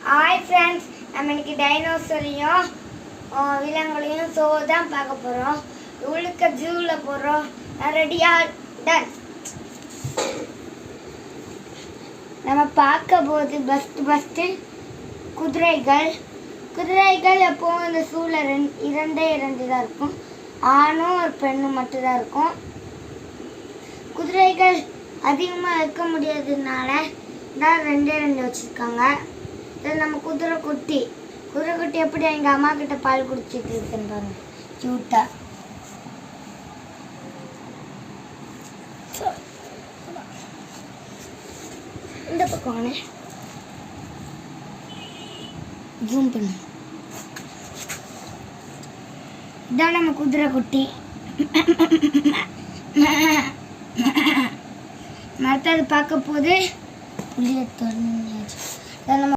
Hi friends, நம்ம இன்னைக்கு டைனோசரையும் விலங்குகளையும் ஷோ தான் பார்க்க போகிறோம். உள்ளுக்க ஜூவில் போகிறோம். ரெடியா? டன். நம்ம பார்க்க போது ஃபஸ்ட்டு குதிரைகள் எப்போவும் இந்த ஷூவில் இரண்டே தான் இருக்கும். ஆணும் ஒரு பெண்ணும் மட்டும்தான் இருக்கும். குதிரைகள் அதிகமாக வைக்க முடியாததுனால தான் ரெண்டே வச்சுருக்காங்க. நம்ம குதிரை குட்டி எப்படி எங்கள் அம்மா கிட்ட பால் குடிச்சிட்டு இருக்குன்னு பாருங்க, கியூட்டா. இந்த பக்கம் ஜூம் பண்ணு. இதான் நம்ம குதிரை குட்டி. மரத்தை பார்க்க போது புளிய தொடர்ந்து நம்ம